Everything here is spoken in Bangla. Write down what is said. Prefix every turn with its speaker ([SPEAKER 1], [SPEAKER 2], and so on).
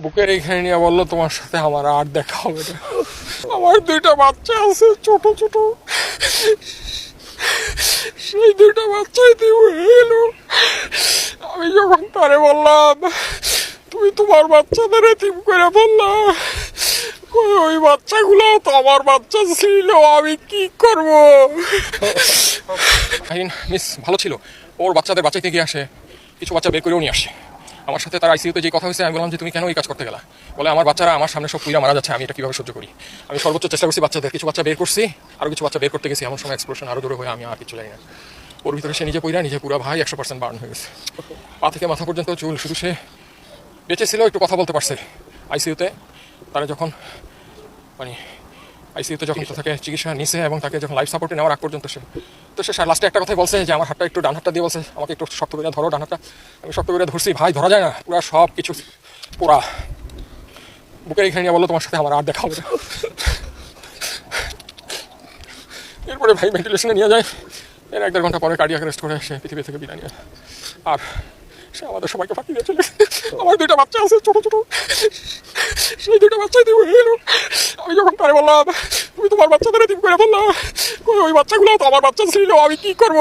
[SPEAKER 1] বুকের এইখানে নিয়ে বললো তোমার সাথে আমার আর দেখা হবে না। আমার দুইটা বাচ্চা আছে ছোট ছোট, সেই দুইটা বাচ্চাই দিব এলো। আমি যখন তারে বললাম তুমি তোমার বাচ্চাদের এতিম করে বললা, ওই বাচ্চাগুলো তো আমার বাচ্চা ছিল, আমি কি করব? মিস ভালো ছিল, ওর বাচ্চাদের বাঁচাইতে গিয়ে আসে কিছু বাচ্চা বের করেও নিয়ে আসে। আমার সাথে তার আইসিইউতে যে কথা হয়েছে, আমি বললাম যে তুমি কেন এই কাজ করতে গেলা? বলে আমার বাচ্চারা আমার সামনে সব পুইরা মারা যাচ্ছে, আমি এটা কীভাবে সহ্য করি? আমি সর্বোচ্চ চেষ্টা করছি বাচ্চাদের, কিছু বাচ্চা বের করছি, আরও কিছু বাচ্চা বের করতে গেছি, এমন সময় এক্সপ্লোশন আরও জোরে হয়ে আমি আর কিছু জানি না। ওর ভিতরে সে নিজে পুইরা নিজে পুরা ভাই 100% বার্ন হয়ে গেছে, পা থেকে মাথা পর্যন্ত চুল। শুধু সে বেঁচে ছিল, একটু কথা বলতে পারছে আইসিইউতে। তারা যখন আইসিইউতে যখন তাকে চিকিৎসা নিছে এবং তাকে যখন লাইফ সাপোর্টে নেওয়ার আগ পর্যন্ত সে লাস্টে একটা কথাই বলছে যে আমার হাতটা একটু ডান হাতটা দিয়ে বলছে আমাকে একটু শক্ত করে ধরো ডান হাতটা। আমি শক্ত করে ধরছি, ভাই ধরা যায় না, পুরা সব কিছু পোড়া। বুকের এইখানে নিয়ে বললো তোমার সাথে আমার আর দেখা হবে না। এরপরে ভাই ভেন্টিলেশনে নিয়ে যায়, এর 1-1.5 ঘন্টা পরে কার্ডিয়াক অ্যারেস্ট করে সে পৃথিবী থেকে বিদায় নিয়ে। আর সে আমাদের সবাইকে ফাঁকি দিয়ে চলে। আমার দুইটা বাচ্চা আছে ছোট ছোট, সেই দুইটা বাচ্চাই দিব এলো। আমি যখন তারে বললাম তুমি তোমার বাচ্চাদের এতিম করে বললা, ওই বাচ্চাগুলো তো আমার বাচ্চা ছিল, আমি কি করব?